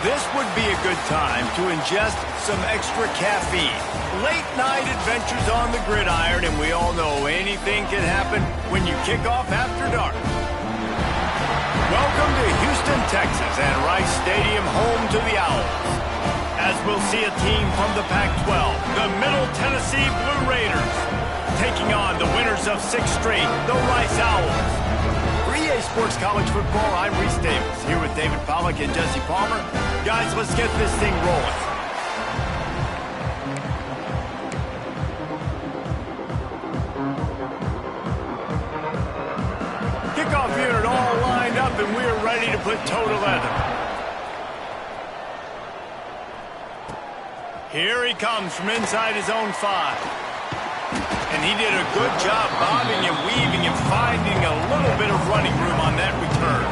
This would be a good time to ingest some extra caffeine. Late night adventures on the gridiron, and we all know anything can happen when you kick off after dark. Welcome to Houston, Texas, and Rice Stadium, home to the Owls. As we'll see a team from the Pac-12, the Middle Tennessee Blue Raiders, taking on the winners of 6 straight, the Rice Owls. For EA Sports College Football, I'm Reese Davis, here with David Pollack and Jesse Palmer. Guys, let's get this thing rolling. Kickoff unit all lined up, and we're ready to put toe to leather. Here he comes from inside his own 5. And he did a good job bobbing and weaving and finding a little bit of running room on that return.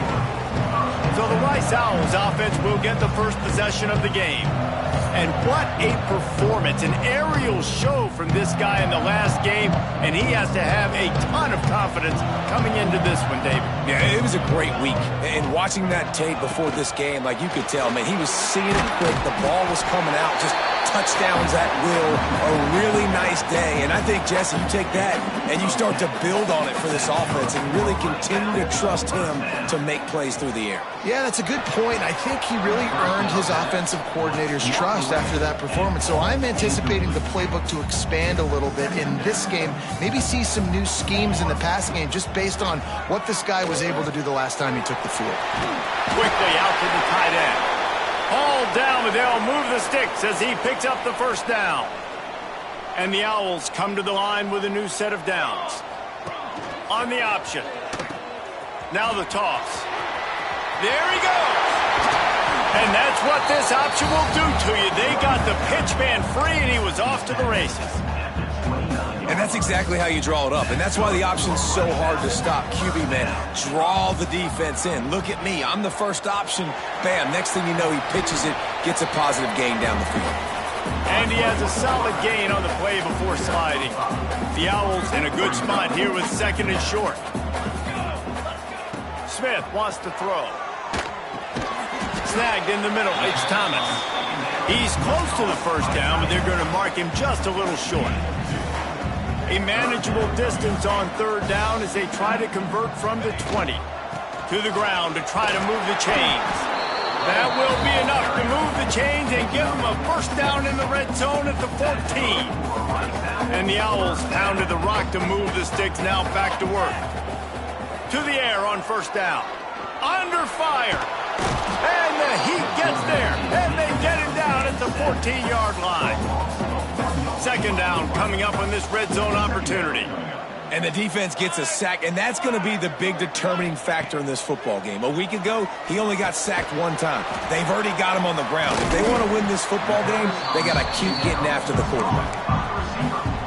So the Rice Owls offense will get the first possession of the game. And what a performance, an aerial show from this guy in the last game, and he has to have a ton of confidence coming into this one, David. Yeah, it was a great week. And watching that tape before this game, like you could tell, man, he was seeing it quick. The ball was coming out, just touchdowns at will. A really nice day. And I think, Jesse, you take that and you start to build on it for this offense and really continue to trust him to make plays through the air. Yeah, that's a good point. I think he really earned his offensive coordinator's trust after that performance. So I'm anticipating the playbook to expand a little bit in this game. Maybe see some new schemes in the passing game just based on what this guy was able to do the last time he took the field. Quickly out to the tight end. Hauled down, but they'll move the sticks as he picks up the first down. And the Owls come to the line with a new set of downs. On the option. Now the toss. There he goes. And that's what this option will do to you. They got the pitch man free, and he was off to the races. And that's exactly how you draw it up. And that's why the option's so hard to stop. QB, man, draw the defense in. Look at me. I'm the first option. Bam. Next thing you know, he pitches it, gets a positive gain down the field. And he has a solid gain on the play before sliding. The Owls in a good spot here with 2nd and short. Smith wants to throw. Snagged in the middle. It's Thomas. He's close to the first down, but they're going to mark him just a little short. A manageable distance on 3rd down as they try to convert from the 20 to the ground to try to move the chains. That will be enough to move the chains and give them a first down in the red zone at the 14. And the Owls pounded the rock to move the sticks, now back to work. To the air on 1st down. Under fire. And the Heat gets there. And they get him down at the 14-yard line. 2nd down coming up on this red zone opportunity. And the defense gets a sack, and that's going to be the big determining factor in this football game. A week ago, he only got sacked 1 time. They've already got him on the ground. If they want to win this football game, they got to keep getting after the quarterback.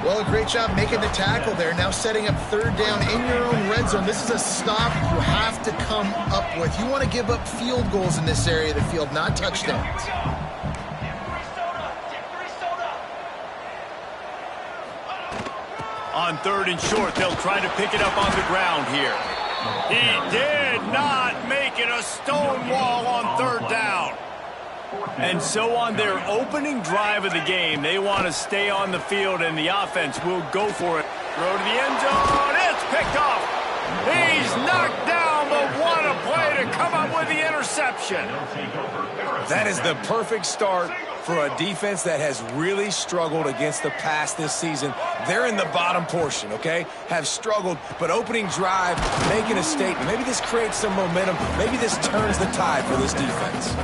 Well, a great job making the tackle there. Now setting up 3rd down in your own red zone. This is a stop you have to come up with. You want to give up field goals in this area of the field, not touchdowns. On 3rd and short, they'll try to pick it up on the ground here. He did not make it a stone wall on 3rd down. And so on their opening drive of the game, they want to stay on the field, and the offense will go for it. Throw to the end zone. It's picked off. He's knocked down, but what a play to come up with the interception. That is the perfect start for a defense that has really struggled against the pass this season. They're in the bottom portion, okay? Have struggled, but opening drive, making a statement. Maybe this creates some momentum. Maybe this turns the tide for this defense.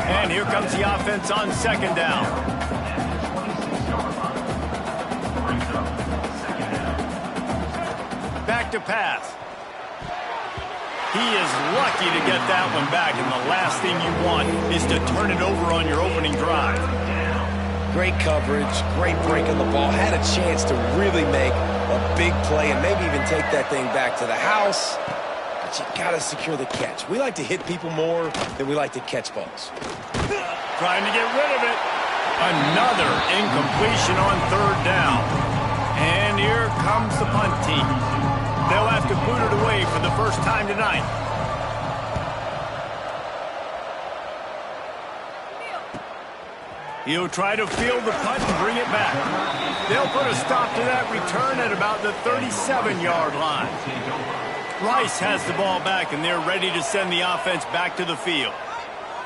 And here comes the offense on 2nd down. Back to pass. He is lucky to get that one back, and the last thing you want is to turn it over on your opening drive. Great coverage, great break on the ball. Had a chance to really make a big play and maybe even take that thing back to the house. But you got to secure the catch. We like to hit people more than we like to catch balls. Trying to get rid of it. Another incompletion on 3rd down. And here comes the punt team. They'll have to boot it away for the first time tonight. He'll try to field the punt and bring it back. They'll put a stop to that return at about the 37-yard line. Rice has the ball back, and they're ready to send the offense back to the field.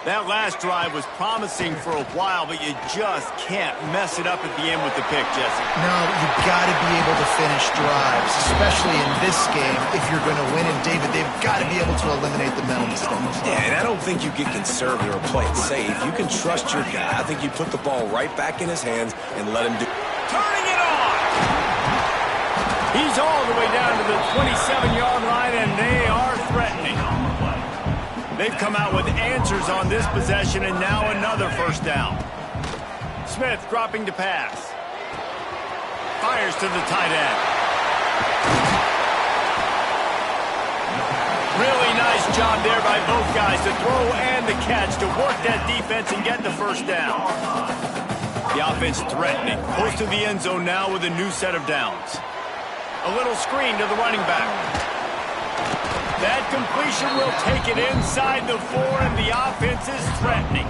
That last drive was promising for a while, but you just can't mess it up at the end with the pick, Jesse. No, you've got to be able to finish drives, especially in this game if you're going to win. And, David, they've got to be able to eliminate the mental mistakes. Yeah, and I don't think you get conservative or play it safe. You can trust your guy. I think you put the ball right back in his hands and let him do. Turning it on! He's all the way down to the 27-yard line, and they are threatening. They've come out with answers on this possession, and now another first down. Smith dropping to pass. Fires to the tight end. Really nice job there by both guys to throw and the catch to work that defense and get the first down. The offense threatening. Close to the end zone now with a new set of downs. A little screen to the running back. That completion will take it inside the 4, and the offense is threatening.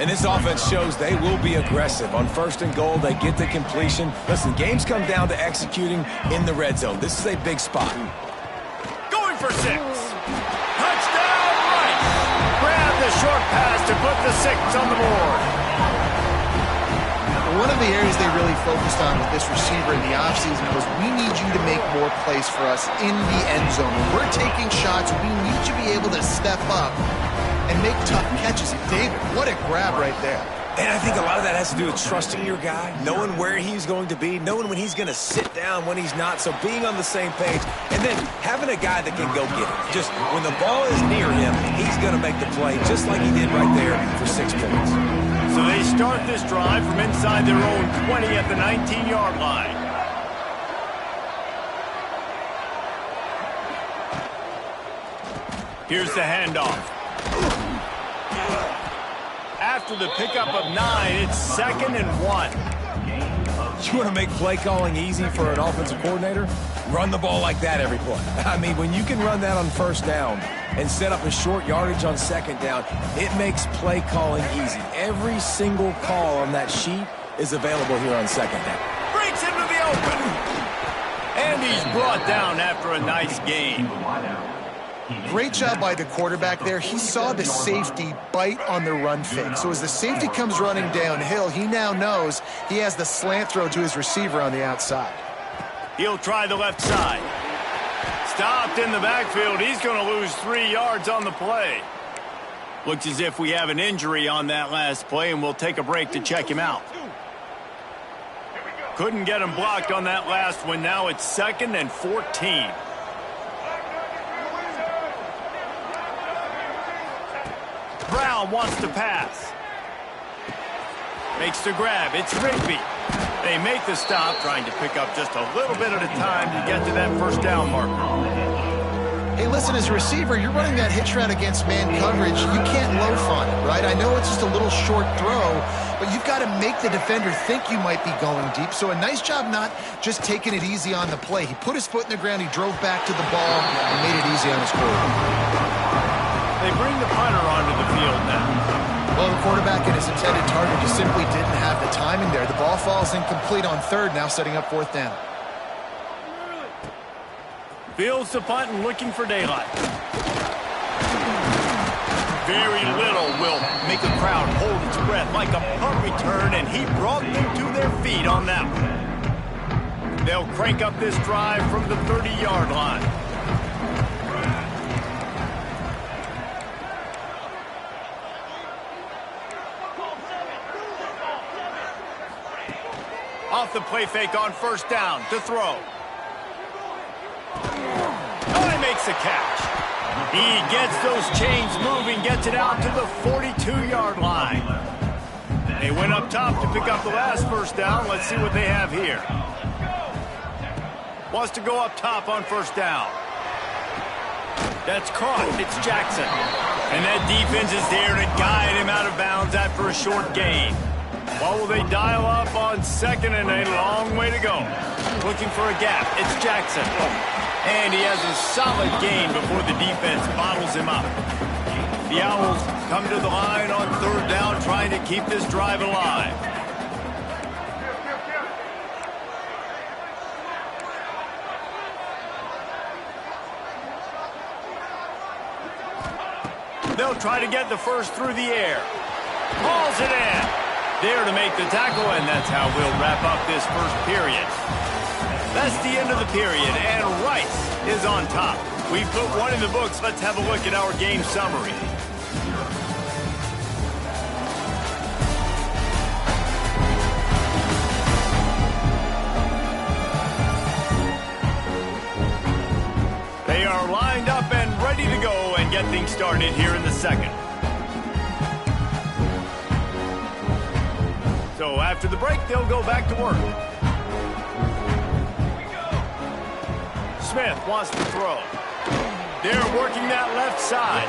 And this offense shows they will be aggressive. On 1st and goal, they get the completion. Listen, games come down to executing in the red zone. This is a big spot. Going for 6. Touchdown, Rice. Grab the short pass to put the 6 on the board. One of the areas they really focused on with this receiver in the offseason was we need you to make more plays for us in the end zone. When we're taking shots, we need you to be able to step up and make tough catches. And David, what a grab right there. And I think a lot of that has to do with trusting your guy, knowing where he's going to be, knowing when he's going to sit down, when he's not, so being on the same page, and then having a guy that can go get it. Just when the ball is near him, he's going to make the play just like he did right there for 6 points. So they start this drive from inside their own 20 at the 19-yard line. Here's the handoff. After the pickup of 9, it's 2nd and 1. You want to make play calling easy for an offensive coordinator? Run the ball like that every play. I mean, when you can run that on 1st down and set up a short yardage on 2nd down, it makes play calling easy. Every single call on that sheet is available here on 2nd down. Breaks into the open. And he's brought down after a nice gain. Great job by the quarterback there. He saw the safety bite on the run fake. So as the safety comes running downhill, he now knows he has the slant throw to his receiver on the outside. He'll try the left side. Stopped in the backfield. He's going to lose 3 yards on the play. Looks as if we have an injury on that last play, and we'll take a break to check him out. Couldn't get him blocked on that last one. Now it's 2nd and 14. Brown wants to pass. Makes the grab. It's Rigby. They make the stop, trying to pick up just a little bit at a time to get to that first down marker. Hey, listen, as a receiver, you're running that hitch route against man coverage. You can't loaf on it, right? I know it's just a little short throw, but you've got to make the defender think you might be going deep. So a nice job not just taking it easy on the play. He put his foot in the ground, he drove back to the ball, and made it easy on his quarterback. They bring the punter onto the field now. Well, the quarterback and his intended target just simply didn't have the timing there. The ball falls incomplete on 3rd, now setting up 4th down. Fields the punt and looking for daylight. Very little will make a crowd hold its breath like a punt return, and he brought them to their feet on that one. They'll crank up this drive from the 30-yard line. Off the play fake on 1st down to throw. Oh, he makes the catch. He gets those chains moving, gets it out to the 42-yard line. They went up top to pick up the last first down. Let's see what they have here. Wants to go up top on 1st down. That's caught. It's Jackson. And that defense is there to guide him out of bounds after a short gain. What will they dial up on 2nd and a long way to go? Looking for a gap. It's Jackson. And he has a solid gain before the defense bottles him up. The Owls come to the line on third down, trying to keep this drive alive. They'll try to get the first through the air. Hauls it in. There to make the tackle, and that's how we'll wrap up this first period. That's the end of the period, and Rice is on top. We've put one in the books. Let's have a look at our game summary. They are lined up and ready to go and get things started here in the second. So after the break, they'll go back to work. Smith wants to throw. They're working that left side.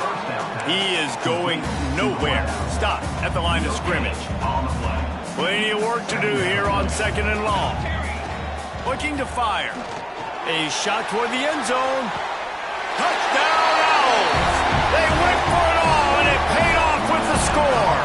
He is going nowhere. Stop at the line of scrimmage. Plenty of work to do here on second and long. Looking to fire. A shot toward the end zone. Touchdown Owls! They went for it all, and it paid off with the score.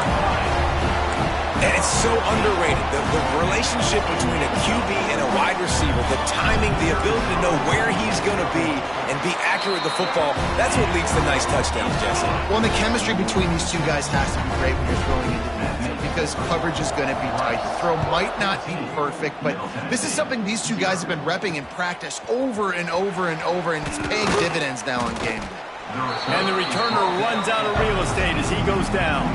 And it's so underrated. The relationship between a QB and a wide receiver, the timing, the ability to know where he's going to be and be accurate with the football, that's what leads to nice touchdowns, Jesse. Well, and the chemistry between these two guys has to be great when you're throwing into the end zone because coverage is going to be tight. The throw might not be perfect, but this is something these two guys have been repping in practice over and over and over, and it's paying dividends now on game day. And the returner runs out of real estate as he goes down.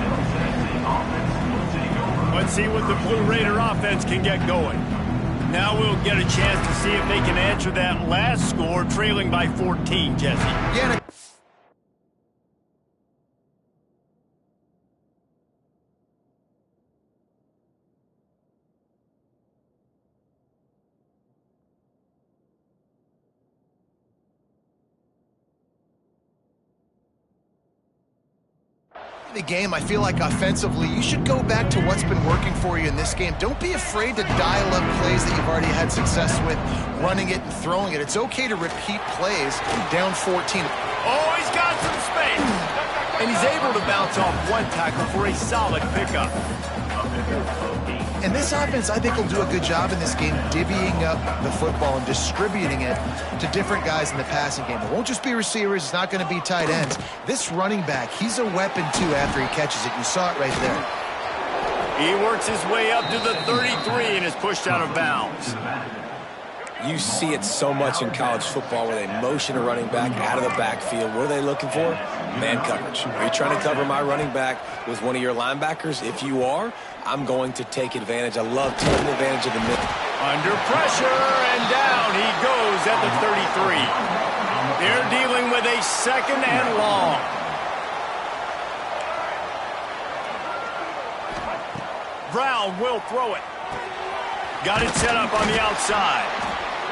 Let's see what the Blue Raider offense can get going. Now we'll get a chance to see if they can answer that last score, trailing by 14, Jesse. Yeah. The game, I feel like offensively, you should go back to what's been working for you in this game. Don't be afraid to dial up plays that you've already had success with, running it and throwing it. It's okay to repeat plays down 14. Oh, he's got some space. And he's able to bounce off one tackle for a solid pickup. And this offense, I think, will do a good job in this game divvying up the football and distributing it to different guys in the passing game. It won't just be receivers. It's not going to be tight ends. This running back, he's a weapon, too, after he catches it. You saw it right there. He works his way up to the 33 and is pushed out of bounds. You see it so much in college football where they motion a running back out of the backfield. What are they looking for? Man coverage. Are you trying to cover my running back with one of your linebackers? If you are, I'm going to take advantage. I love taking advantage of the middle. Under pressure, and down he goes at the 33. They're dealing with a second and long. Brown will throw it. Got it set up on the outside.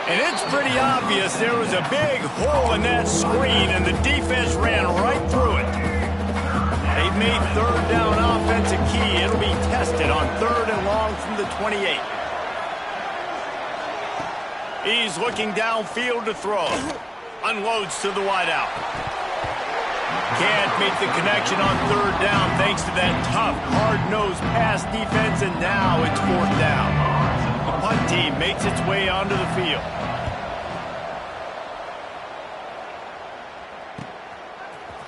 And it's pretty obvious there was a big hole in that screen, and the defense ran right through it. They've made third down offense a key. It'll be tested on third and long from the 28. He's looking downfield to throw. Unloads to the wideout. Can't make the connection on third down thanks to that tough, hard-nosed pass defense, and now it's fourth down. The punt team makes its way onto the field.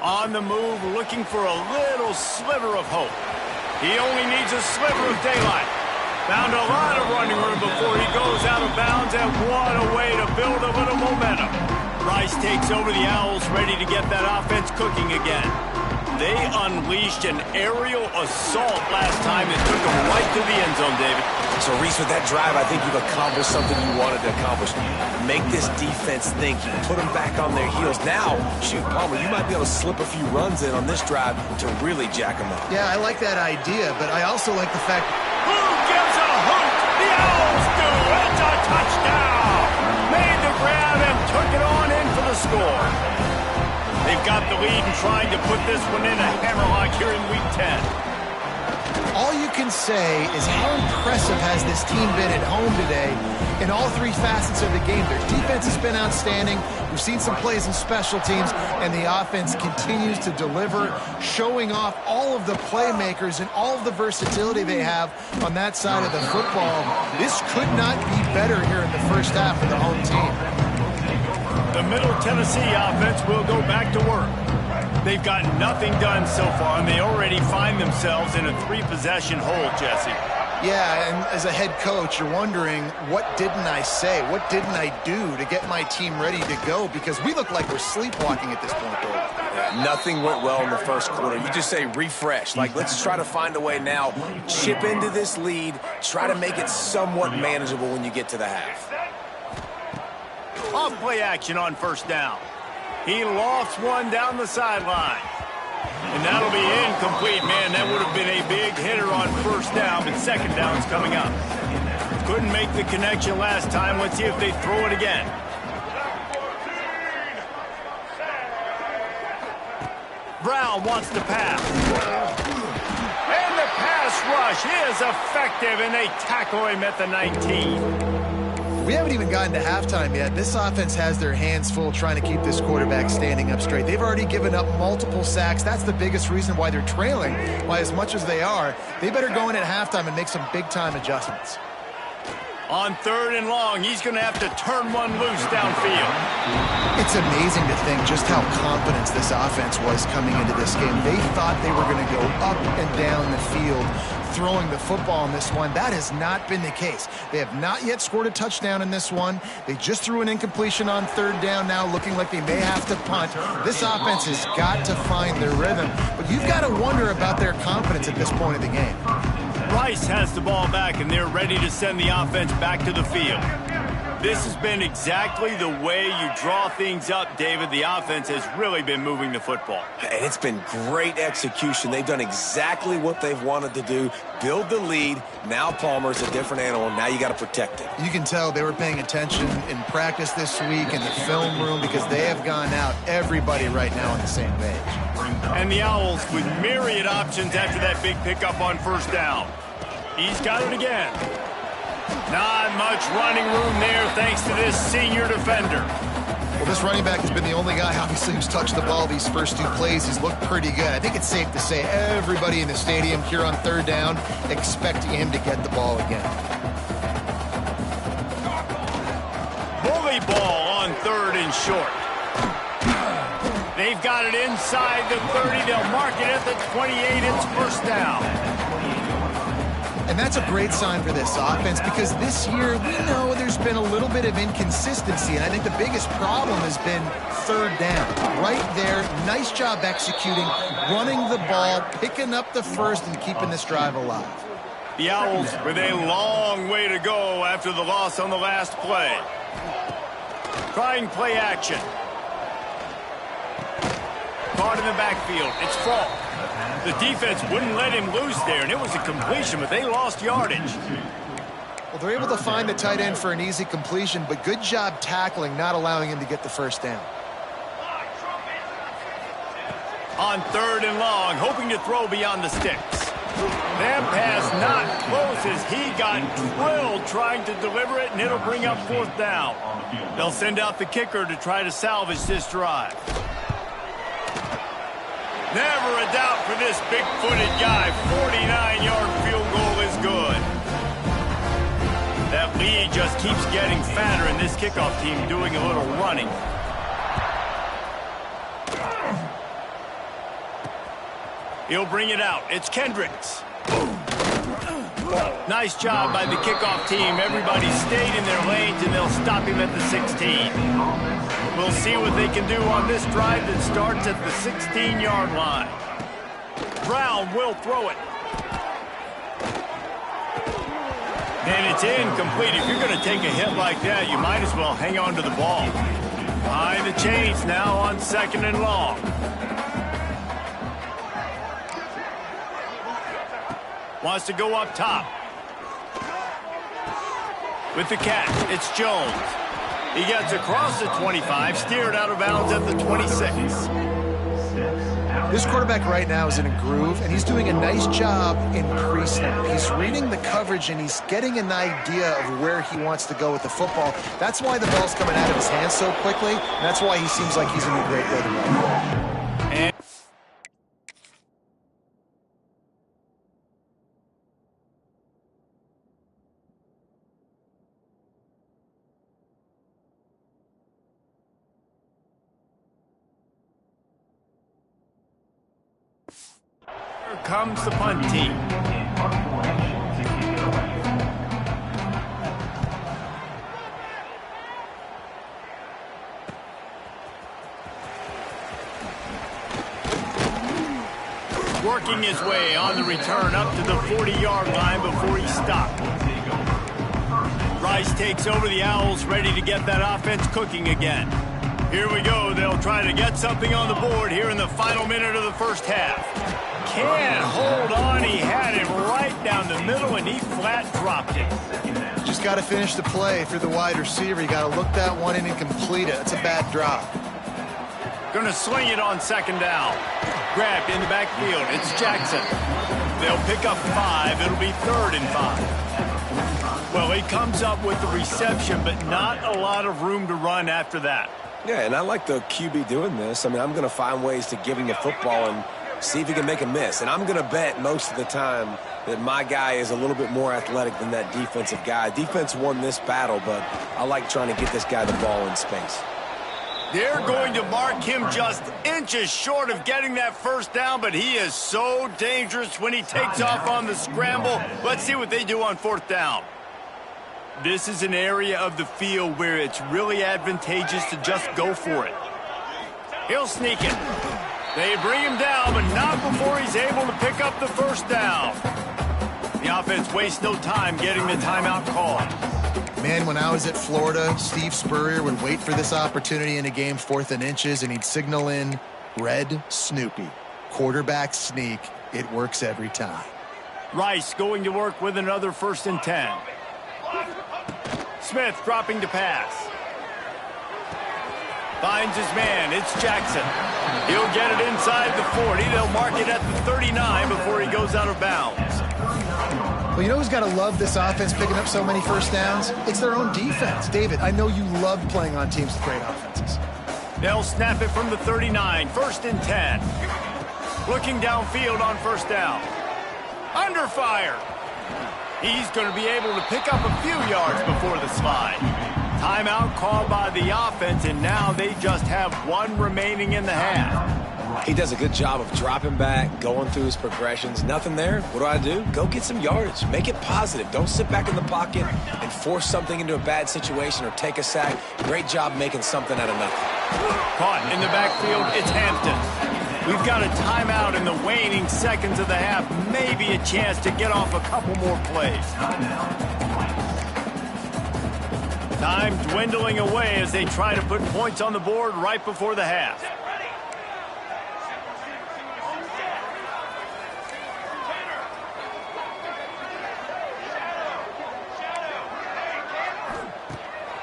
On the move, looking for a little sliver of hope. He only needs a sliver of daylight. Found a lot of running room before he goes out of bounds, and what a way to build a little momentum. Rice takes over the Owls, ready to get that offense cooking again. They unleashed an aerial assault last time that took them right to the end zone, David. So, Reese, with that drive, I think you've accomplished something you wanted to accomplish. Make this defense think. Put them back on their heels. Now, shoot, Palmer, you might be able to slip a few runs in on this drive to really jack them up. Yeah, I like that idea, but I also like the fact... Who gives a hoot? The Owls do. It's a touchdown. Made the grab and took it on in for the score. They've got the lead and trying to put this one in a hammerlock here in Week 10. all you can say is how impressive has this team been at home today in all three facets of the game. Their defense has been outstanding. We've seen some plays in special teams, and the offense continues to deliver, showing off all of the playmakers and all of the versatility they have on that side of the football. This could not be better here in the first half for the home team. The Middle Tennessee offense will go back to work. They've gotten nothing done so far, and they already find themselves in a 3-possession hole, Jesse. Yeah, and as a head coach, you're wondering, what didn't I say? What didn't I do to get my team ready to go? Because we look like we're sleepwalking at this point, Dave. Yeah, nothing went well in the first quarter. You just say refresh. Like, let's try to find a way now. Chip into this lead. Try to make it somewhat manageable when you get to the half. Off play action on first down. He lofts one down the sideline. And that'll be incomplete, man. That would have been a big hitter on first down, but second down's coming up. Couldn't make the connection last time. Let's see if they throw it again. Brown wants to pass. And the pass rush is effective, and they tackle him at the 19. We haven't even gotten to halftime yet. This offense has their hands full trying to keep this quarterback standing up straight. They've already given up multiple sacks. That's the biggest reason why they're trailing by as much as they are. They better go in at halftime and make some big-time adjustments. On third and long, he's going to have to turn one loose downfield. It's amazing to think just how confident this offense was coming into this game. They thought they were going to go up and down the field throwing the football in this one. That has not been the case. They have not yet scored a touchdown in this one. They just threw an incompletion on third down now, looking like they may have to punt. This offense has got to find their rhythm. But you've got to wonder about their confidence at this point of the game. Rice has the ball back, and they're ready to send the offense back to the field. This has been exactly the way you draw things up, David. The offense has really been moving the football. And it's been great execution. They've done exactly what they've wanted to do. Build the lead. Now Palmer's a different animal. Now you got to protect it. You can tell they were paying attention in practice this week in the film room because they have gone out, everybody right now on the same page. And the Owls with myriad options after that big pickup on first down. He's got it again. Not much running room there thanks to this senior defender. Well, this running back has been the only guy, obviously, who's touched the ball these first two plays. He's looked pretty good. I think it's safe to say everybody in the stadium here on third down expecting him to get the ball again. Bully ball on third and short. They've got it inside the 30. They'll mark it at the 28. It's first down. And that's a great sign for this offense because this year we know there's been a little bit of inconsistency, and I think the biggest problem has been third down. Right there, nice job executing, running the ball, picking up the first, and keeping this drive alive. The Owls with a long way to go after the loss on the last play. Trying play action. Caught in the backfield. It's Falk. The defense wouldn't let him loose there, and it was a completion, but they lost yardage. Well, they're able to find the tight end for an easy completion, but good job tackling, not allowing him to get the first down. On third and long, hoping to throw beyond the sticks. That pass not close as he got drilled trying to deliver it, and it'll bring up fourth down. They'll send out the kicker to try to salvage this drive. Never a doubt for this big-footed guy. 49-yard field goal is good. That lead just keeps getting fatter, and this kickoff team doing a little running. He'll bring it out. It's Kendricks. Nice job by the kickoff team. Everybody stayed in their lanes, and they'll stop him at the 16. We'll see what they can do on this drive that starts at the 16-yard line. Brown will throw it. And it's incomplete. If you're going to take a hit like that, you might as well hang on to the ball. Behind the chains now on second and long. Wants to go up top. With the catch, it's Jones. He gets across the 25, steered out of bounds at the 26. This quarterback right now is in a groove, and he's doing a nice job in pre-snap. He's reading the coverage, and he's getting an idea of where he wants to go with the football. That's why the ball's coming out of his hands so quickly, and that's why he seems like he's in a great way to go. And here comes the punt team. Working his way on the return up to the 40-yard line before he stopped. Rice takes over the Owls, ready to get that offense cooking again. Here we go. They'll try to get something on the board here in the final minute of the first half. Can't hold on. He had it right down the middle, and he flat dropped it. Just got to finish the play through the wide receiver. You got to look that one in and complete it. It's a bad drop. Going to sling it on second down. Grabbed in the backfield. It's Jackson. They'll pick up 5. It'll be 3rd and 5. Well, he comes up with the reception, but not a lot of room to run after that. Yeah, and I like the QB doing this. I mean, I'm going to find ways to give him the football and see if he can make a miss. And I'm going to bet most of the time that my guy is a little bit more athletic than that defensive guy. Defense won this battle, but I like trying to get this guy the ball in space. They're going to mark him just inches short of getting that first down, but he is so dangerous when he takes off on the scramble. Let's see what they do on 4th down. This is an area of the field where it's really advantageous to just go for it. He'll sneak it. They bring him down, but not before he's able to pick up the first down. The offense wastes no time getting the timeout called. Man, when I was at Florida, Steve Spurrier would wait for this opportunity in a game 4th and inches, and he'd signal in Red Snoopy. Quarterback sneak. It works every time. Rice going to work with another 1st and 10. Smith dropping to pass. Finds his man. It's Jackson. He'll get it inside the 40. They'll mark it at the 39 before he goes out of bounds. Well, you know who's got to love this offense picking up so many first downs? It's their own defense. David, I know you love playing on teams with great offenses. They'll snap it from the 39. 1st and 10. Looking downfield on 1st down. Under fire. He's going to be able to pick up a few yards before the slide. Timeout called by the offense, and now they just have 1 remaining in the half. He does a good job of dropping back, going through his progressions. Nothing there. What do? Go get some yardage. Make it positive. Don't sit back in the pocket and force something into a bad situation or take a sack. Great job making something out of nothing. Caught in the backfield, it's Hampton. We've got a timeout in the waning seconds of the half. Maybe a chance to get off a couple more plays. Time dwindling away as they try to put points on the board right before the half.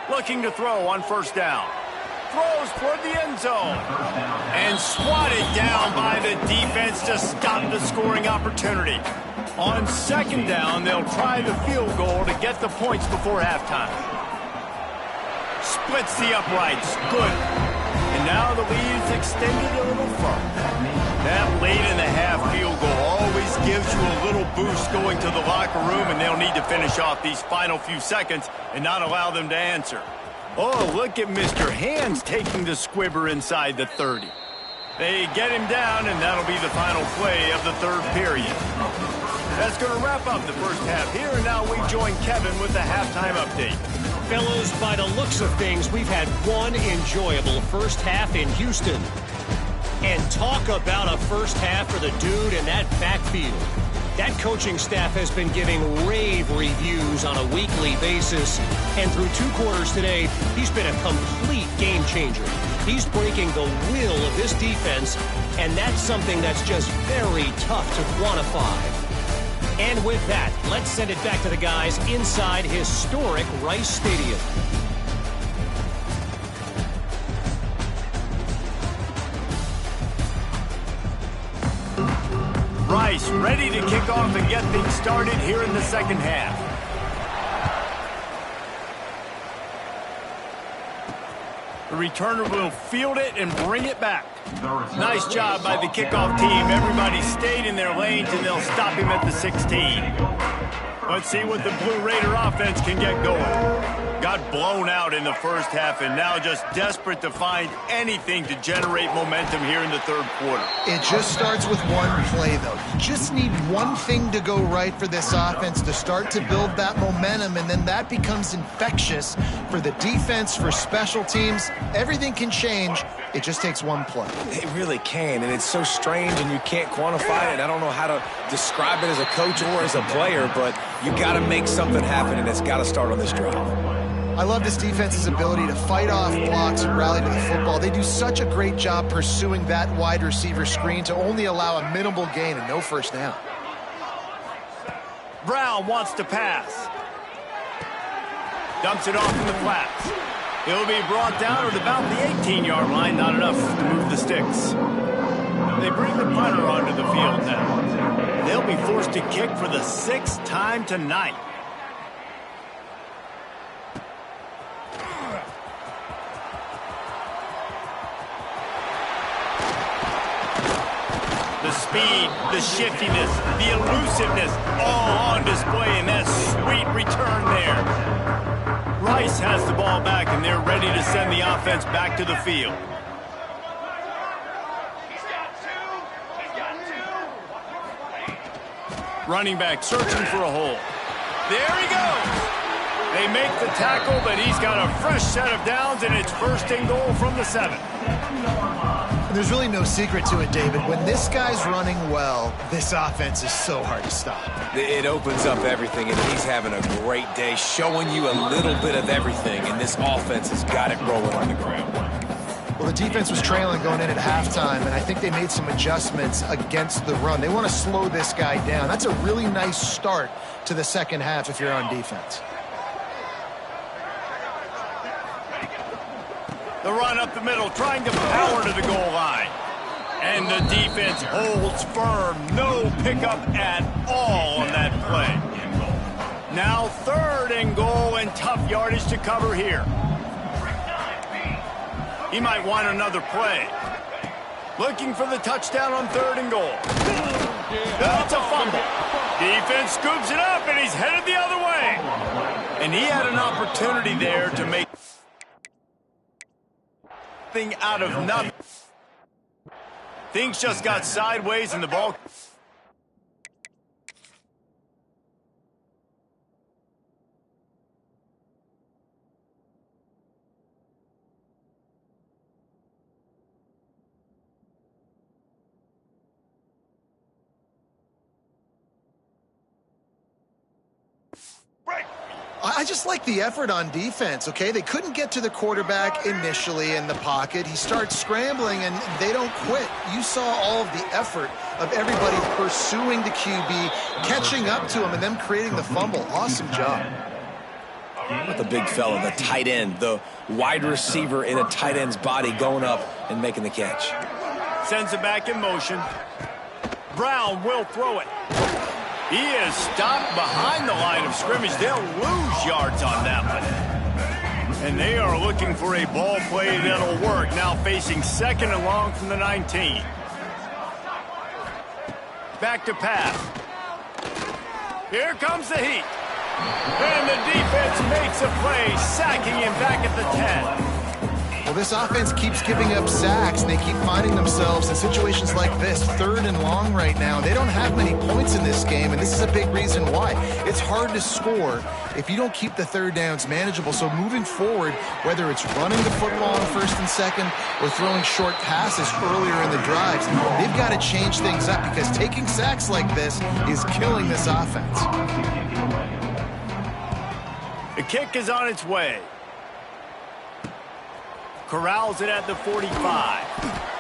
Looking to throw on 1st down. Throws toward the end zone. And swatted down by the defense to stop the scoring opportunity. On 2nd down, they'll try the field goal to get the points before halftime. Splits the uprights. Good. And now the lead is extended a little further. That late in the half field goal always gives you a little boost going to the locker room, and they'll need to finish off these final few seconds and not allow them to answer. Oh, look at Mr. Hands taking the squibber inside the 30. They get him down, and that'll be the final play of the 3rd period. That's going to wrap up the first half here, and now we join Kevin with the halftime update. Fellas, by the looks of things, we've had one enjoyable first half in Houston. And talk about a first half for the dude in that backfield. That coaching staff has been giving rave reviews on a weekly basis. And through 2 quarters today, he's been a complete game changer. He's breaking the will of this defense, and that's something that's just very tough to quantify. And with that, let's send it back to the guys inside historic Rice Stadium. Rice ready to kick off and get things started here in the second half. The returner will field it and bring it back. Nice job by the kickoff team. Everybody stayed in their lanes, and they'll stop him at the 16. Let's see what the Blue Raider offense can get going. Got blown out in the first half, and now just desperate to find anything to generate momentum here in the third quarter. It just starts with one play, though. You just need one thing to go right for this offense to start to build that momentum, and then that becomes infectious for the defense, for special teams. Everything can change. It just takes one play. It really can, and it's so strange, and you can't quantify it. I don't know how to describe it as a coach or as a player, but you got to make something happen, and it's got to start on this drive. I love this defense's ability to fight off blocks and rally to the football. They do such a great job pursuing that wide receiver screen to only allow a minimal gain and no first down. Brown wants to pass. Dumps it off in the flats. He'll be brought down at about the 18-yard line. Not enough to move the sticks. They bring the punter onto the field now. They'll be forced to kick for the 6th time tonight. The speed, the shiftiness, the elusiveness, all on display in that sweet return there. Rice has the ball back, and they're ready to send the offense back to the field. Running back searching for a hole. There he goes. They make the tackle, but he's got a fresh set of downs, and it's 1st and goal from the 7. There's really no secret to it, David. When this guy's running well, this offense is so hard to stop. It opens up everything, and he's having a great day, showing you a little bit of everything, and this offense has got it rolling on the ground. Well, the defense was trailing going in at halftime, and I think they made some adjustments against the run. They want to slow this guy down. That's a really nice start to the second half if you're on defense. The run up the middle, trying to power to the goal line. And the defense holds firm. No pickup at all on that play. Now 3rd and goal, and tough yardage to cover here. He might want another play. Looking for the touchdown on 3rd and goal. That's a fumble. Defense scoops it up, and he's headed the other way. And he had an opportunity there to make thing out of nothing. Things just got sideways, and the ball. I just like the effort on defense, okay? They couldn't get to the quarterback initially in the pocket. He starts scrambling, and they don't quit. You saw all of the effort of everybody pursuing the QB, catching up to him, and them creating the fumble. Awesome job. With the big fella, the tight end, the wide receiver in a tight end's body going up and making the catch. Sends it back in motion. Brown will throw it. He is stopped behind the line of scrimmage. They'll lose yards on that one. And they are looking for a ball play that'll work. Now facing 2nd and long from the 19. Back to pass. Here comes the heat. And the defense makes a play, sacking him back at the 10. Well, this offense keeps giving up sacks, and they keep finding themselves in situations like this, 3rd and long right now. They don't have many points in this game, and this is a big reason why. It's hard to score if you don't keep the 3rd downs manageable. So moving forward, whether it's running the football on 1st and 2nd or throwing short passes earlier in the drives, they've got to change things up because taking sacks like this is killing this offense. The kick is on its way. Corrals it at the 45.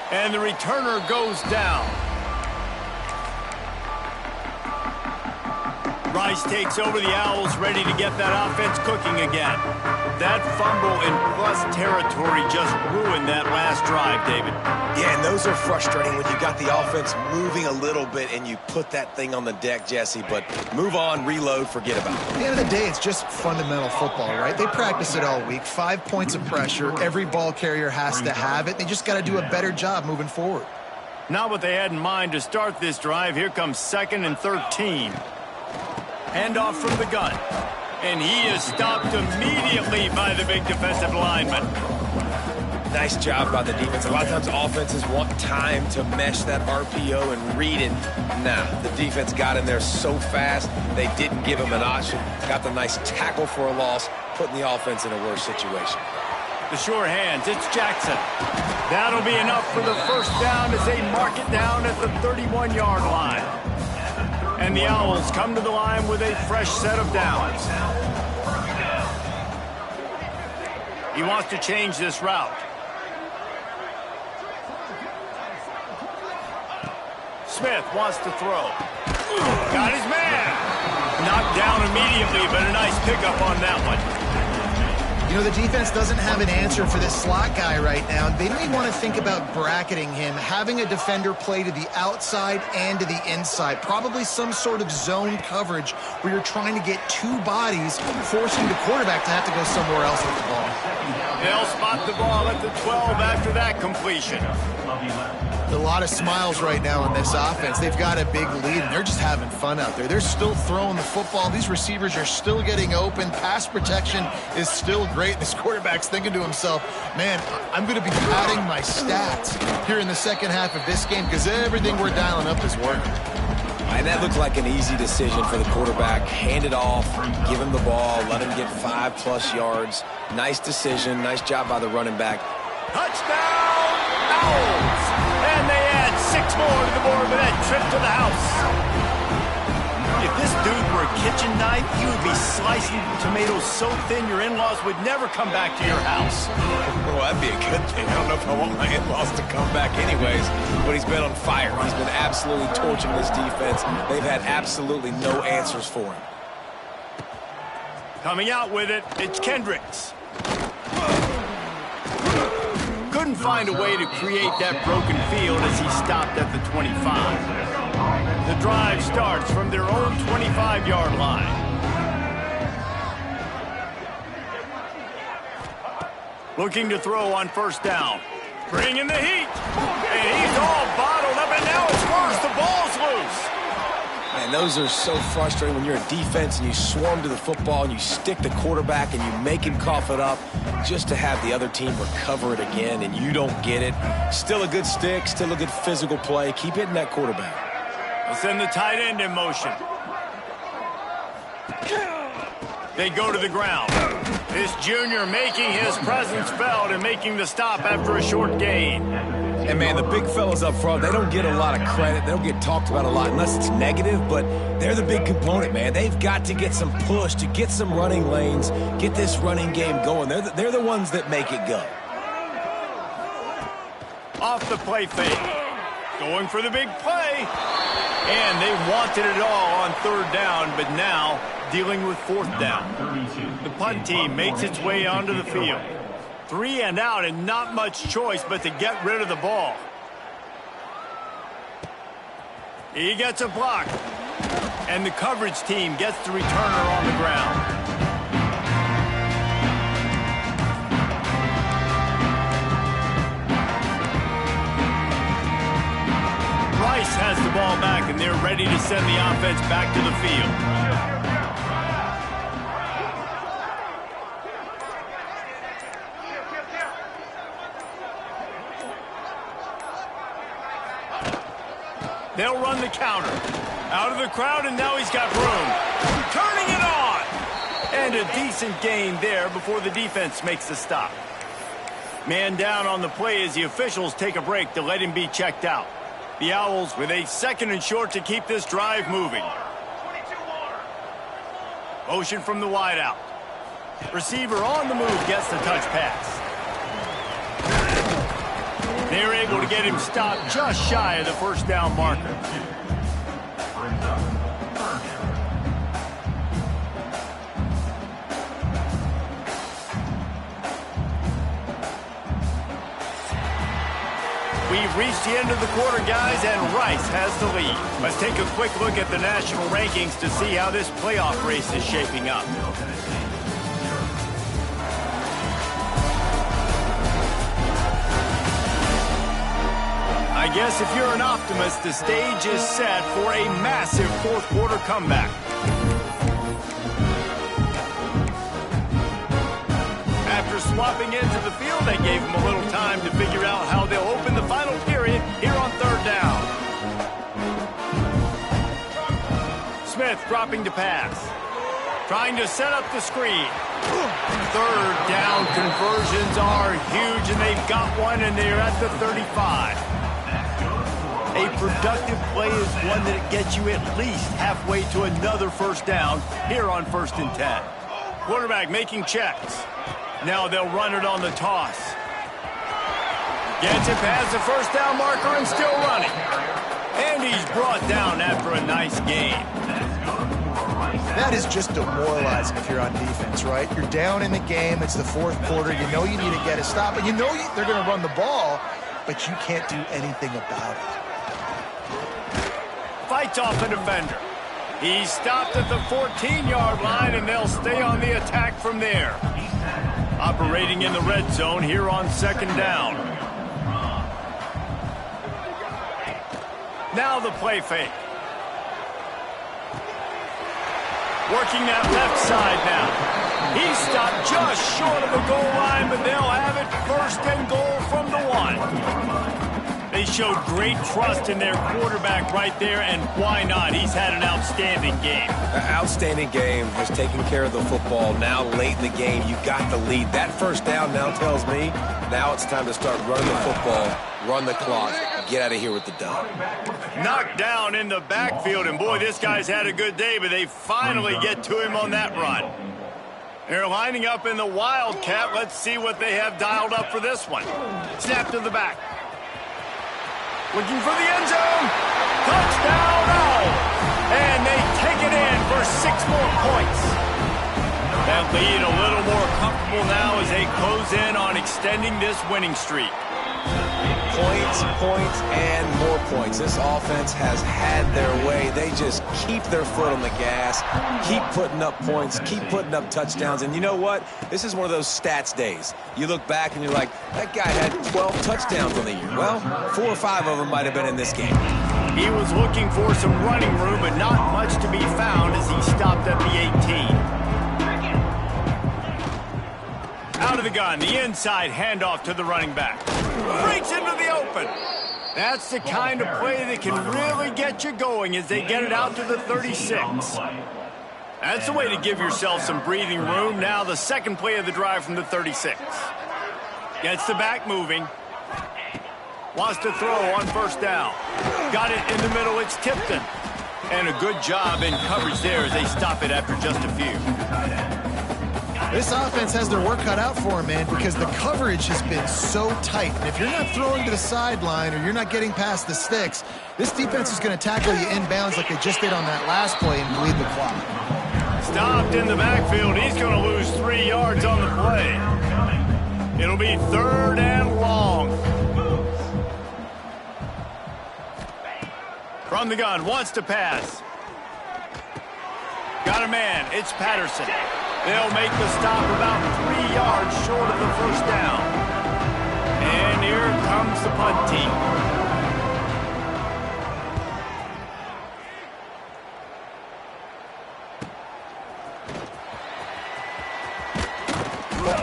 And the returner goes down. Rice takes over the Owls, ready to get that offense cooking again. That fumble in plus territory just ruined that last drive, David. Yeah, and those are frustrating when you got the offense moving a little bit and you put that thing on the deck, Jesse. But move on, reload, forget about it. At the end of the day, it's just fundamental football, right? They practice it all week. 5 points of pressure. Every ball carrier has to have it. They just got to do a better job moving forward. Not what they had in mind to start this drive. Here comes 2nd and 13. Handoff from the gun. And he is stopped immediately by the big defensive lineman. Nice job by the defense. A lot of times offenses want time to mesh that RPO and read it. Nah, the defense got in there so fast, they didn't give him an option. Got the nice tackle for a loss, putting the offense in a worse situation. The sure hands, it's Jackson. That'll be enough for the first down as they mark it down at the 31-yard line. And the Owls come to the line with a fresh set of downs. He wants to change this route. Smith wants to throw. Got his man. Knocked down immediately, but a nice pickup on that one. You know, the defense doesn't have an answer for this slot guy right now. They may want to think about bracketing him, having a defender play to the outside and to the inside. Probably some sort of zone coverage where you're trying to get two bodies, forcing the quarterback to have to go somewhere else with the ball. They'll spot the ball at the 12 after that completion. A lot of smiles right now in this offense. They've got a big lead, and they're just having fun out there. They're still throwing the football. These receivers are still getting open. Pass protection is still great. This quarterback's thinking to himself, man, I'm going to be padding my stats here in the second half of this game because everything we're dialing up is working. And that looked like an easy decision for the quarterback. Hand it off, give him the ball, let him get 5+ yards. Nice decision. Nice job by the running back. Touchdown, Owls! And they add 6 more to the board with that trip to the house. If this dude were a kitchen knife, he would be slicing tomatoes so thin your in-laws would never come back to your house. Well, that'd be a good thing. I don't know if I want my in-laws to come back anyways, but he's been on fire. He's been absolutely torching this defense. They've had absolutely no answers for him. Coming out with it, it's Kendricks. Couldn't find a way to create that broken field as he stopped at the 25. The drive starts from their own 25-yard line. Looking to throw on first down. Bringing the heat. And he's all bottled up, and now it's worse. The ball's loose. And those are so frustrating when you're a defense and you swarm to the football and you stick the quarterback and you make him cough it up just to have the other team recover it again and you don't get it. Still a good stick, still a good physical play. Keep hitting that quarterback. They'll send the tight end in motion. They go to the ground. This junior making his presence felt and making the stop after a short gain. And, man, the big fellas up front, they don't get a lot of credit. They don't get talked about a lot unless it's negative, but they're the big component, man. They've got to get some push, to get some running lanes, get this running game going. They're the ones that make it go. Off the play fake. Going for the big play. And they wanted it all on third down, but now dealing with fourth down. The punt team makes its way onto the field. 3 and out and not much choice but to get rid of the ball. He gets a block. And the coverage team gets the returner on the ground. Rice has the ball back, and they're ready to send the offense back to the field. They'll run the counter. Out of the crowd, and now he's got room. Turning it on! And a decent gain there before the defense makes the stop. Man down on the play as the officials take a break to let him be checked out. The Owls with a 2nd and short to keep this drive moving. Motion from the wideout. Receiver on the move gets the touch pass. They're able to get him stopped just shy of the first down marker. We reached the end of the quarter, guys, and Rice has the lead. Let's take a quick look at the national rankings to see how this playoff race is shaping up. I guess if you're an optimist, the stage is set for a massive fourth quarter comeback. After swapping into the field, they gave him a little time to figure out how they'll open the final period here on third down. Smith dropping to pass. Trying to set up the screen. Third down conversions are huge, and they've got one, and they're at the 35. A productive play is one that gets you at least halfway to another first down here on 1st and 10. Quarterback making checks. Now they'll run it on the toss. Gets it past the first down marker and still running. And he's brought down after a nice game. That is just demoralizing if you're on defense, right? You're down in the game. It's the fourth quarter. You know you need to get a stop, and you know they're going to run the ball, but you can't do anything about it. Fights off a defender. He's stopped at the 14-yard line, and they'll stay on the attack from there. Operating in the red zone here on 2nd down. Now the play fake. Working that left side now. He stopped just short of the goal line, but they'll have it 1st and goal from the 1. They showed great trust in their quarterback right there, and why not? He's had an outstanding game. Outstanding game, has taken care of the football. Now late in the game, you got the lead. That first down now tells me now it's time to start running the football, run the clock, get out of here with the dub. Knocked down in the backfield, and boy, this guy's had a good day, but they finally get to him on that run. They're lining up in the Wildcat. Let's see what they have dialed up for this one. Snap to the back. Looking for the end zone. Touchdown, oh! And they take it in for 6 more points. That lead a little more comfortable now as they close in on extending this winning streak. Points, points, and more points. This offense has had their way. They just keep their foot on the gas, keep putting up points, keep putting up touchdowns. And you know what? This is one of those stats days. You look back and you're like, that guy had 12 touchdowns on the year. Well, 4 or 5 of them might have been in this game. He was looking for some running room, but not much to be found as he stopped at the 18. Out of the gun, the inside handoff to the running back. Breaks into the open. That's the kind of play that can really get you going as they get it out to the 36. That's the way to give yourself some breathing room. Now the second play of the drive from the 36. Gets the back moving. Wants to throw on 1st down. Got it in the middle. It's Tipton. And a good job in coverage there as they stop it after just a few. This offense has their work cut out for them, man, because the coverage has been so tight. And if you're not throwing to the sideline or you're not getting past the sticks, this defense is going to tackle you inbounds like they just did on that last play and bleed the clock. Stopped in the backfield. He's going to lose 3 yards on the play. It'll be 3rd and long. From the gun, wants to pass. Got a man. It's Patterson. They'll make the stop about 3 yards short of the 1st down. And here comes the punt team.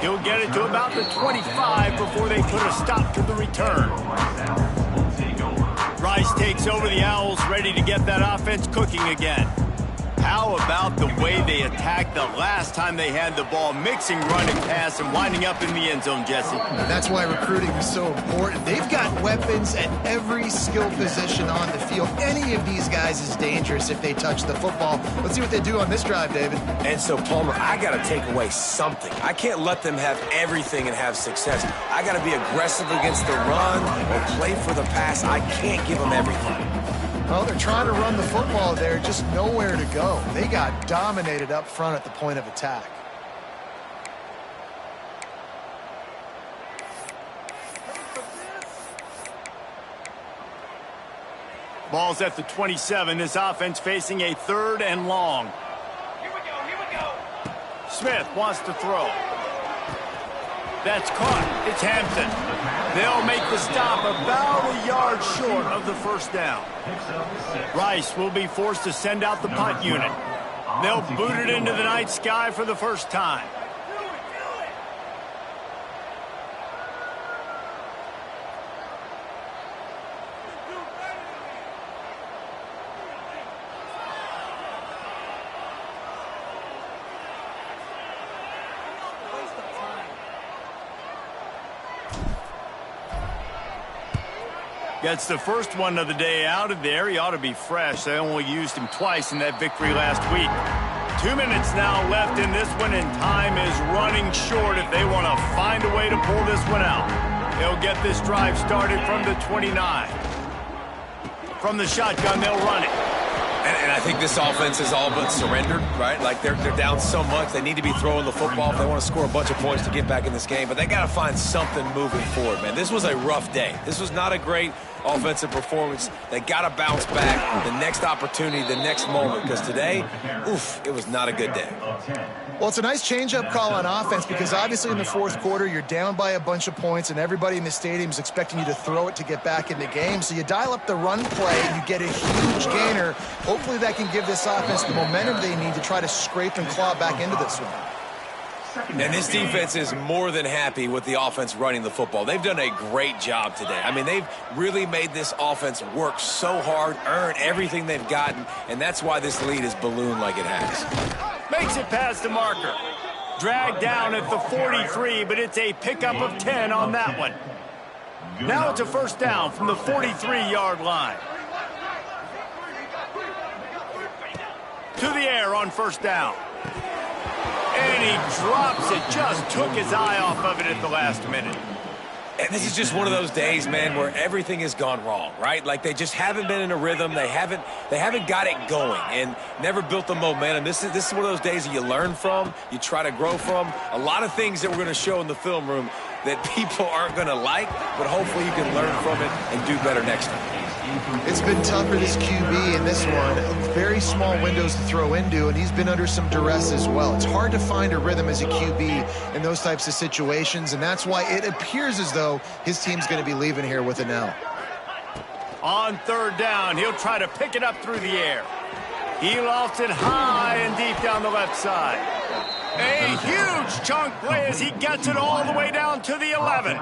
He'll get it to about the 25 before they put a stop to the return. Rice takes over the Owls, ready to get that offense cooking again. How about the way they attacked the last time they had the ball, mixing run and pass and winding up in the end zone, Jesse? That's why recruiting is so important. They've got weapons at every skill position on the field. Any of these guys is dangerous if they touch the football. Let's see what they do on this drive, David. And so, Palmer, I got to take away something. I can't let them have everything and have success. I got to be aggressive against the run or play for the pass. I can't give them everything. Well, they're trying to run the football there, just nowhere to go. They got dominated up front at the point of attack. Ball's at the 27. This offense facing a 3rd and long. Here we go. Smith wants to throw. That's caught. It's Hampton. They'll make the stop about a yard short of the first down. Rice will be forced to send out the punt unit. They'll boot it into the night sky for the first time. Gets the first one of the day out of there. He ought to be fresh. They only used him twice in that victory last week. 2 minutes now left in this one, and time is running short if they want to find a way to pull this one out. They'll get this drive started from the 29. From the shotgun, they'll run it. And I think this offense is all but surrendered, right? Like they're down so much. They need to be throwing the football if they want to score a bunch of points to get back in this game. But they got to find something moving forward, man. This was a rough day. This was not a great offensive performance. They got to bounce back the next opportunity, the next moment. Because today, oof, it was not a good day. Well, it's a nice change-up call on offense because obviously in the fourth quarter, you're down by a bunch of points and everybody in the stadium is expecting you to throw it to get back in the game. So you dial up the run play and you get a huge gainer. Hopefully that can give this offense the momentum they need to try to scrape and claw back into this one. And this defense is more than happy with the offense running the football. They've done a great job today. I mean, they've really made this offense work so hard, earn everything they've gotten, and that's why this lead is ballooned like it has. Makes it past the marker. Dragged down at the 43, but it's a pickup of 10 on that one. Now it's a first down from the 43-yard line. To the air on first down. And he drops it, just took his eye off of it at the last minute. And this is just one of those days, man, where everything has gone wrong, right? Like they just haven't been in a rhythm. They haven't got it going and never built the momentum. This is one of those days that you learn from, you try to grow from. A lot of things that we're going to show in the film room that people aren't going to like, but hopefully you can learn from it and do better next time. It's been tough for this QB in this one. Very small windows to throw into, and he's been under some duress as well. It's hard to find a rhythm as a QB in those types of situations, and that's why it appears as though his team's going to be leaving here with an L. On third down, he'll try to pick it up through the air. He lofts it high and deep down the left side. A huge chunk play as he gets it all the way down to the 11.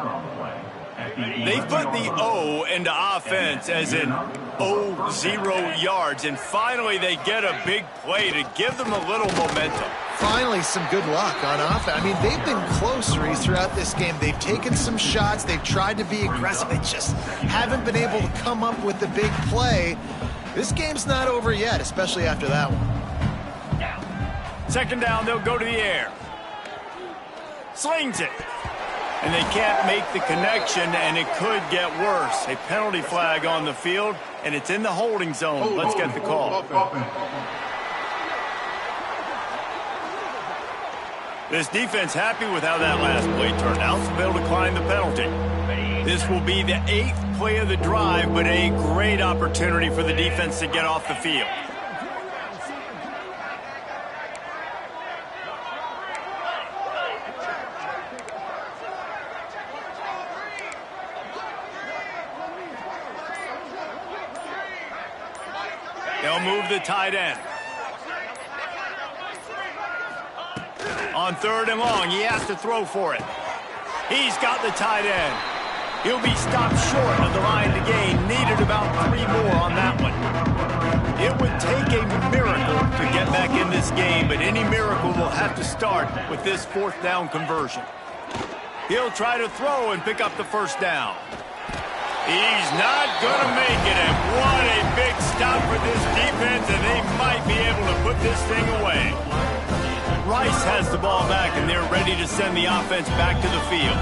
They put the O into offense as in 0 yards, and finally they get a big play to give them a little momentum. Finally, some good luck on offense. I mean, they've been close, Reese, throughout this game. They've taken some shots. They've tried to be aggressive. They just haven't been able to come up with the big play. This game's not over yet, especially after that one. Second down, they'll go to the air. Slings it. And they can't make the connection, and it could get worse. A penalty flag on the field, and it's in the holding zone. Let's get the call. This defense happy with how that last play turned out, so they'll decline the penalty. This will be the 8th play of the drive, but a great opportunity for the defense to get off the field. They'll move the tight end. On third and long, he has to throw for it. He's got the tight end. He'll be stopped short of the line to gain. Needed about 3 more on that one. It would take a miracle to get back in this game, but any miracle will have to start with this 4th down conversion. He'll try to throw and pick up the first down. He's not going to make it, and what a big stop for this defense, and they might be able to put this thing away. Rice has the ball back, and they're ready to send the offense back to the field.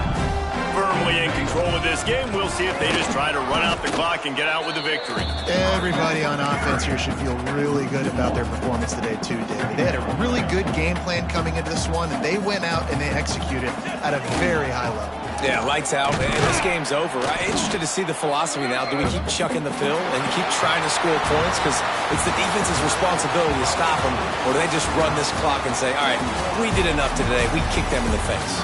Firmly in control of this game, we'll see if they just try to run out the clock and get out with a victory. Everybody on offense here should feel really good about their performance today, too, David. They had a really good game plan coming into this one, and they went out and they executed at a very high level. Yeah, lights out, and this game's over. I'm interested to see the philosophy now. Do we keep chucking the fill and keep trying to score points because it's the defense's responsibility to stop them, or do they just run this clock and say, all right, we did enough today. We kicked them in the face.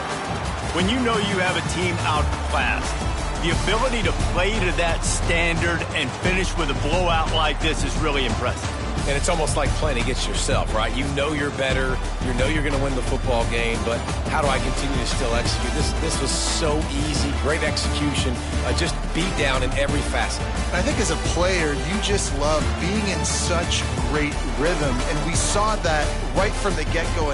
When you know you have a team outclassed, the ability to play to that standard and finish with a blowout like this is really impressive. And it's almost like playing against yourself, right? You know you're better. You know you're going to win the football game, but how do I continue to still execute? This was so easy, great execution, just beat down in every facet. I think as a player, you just love being in such great rhythm, and we saw that right from the get-go.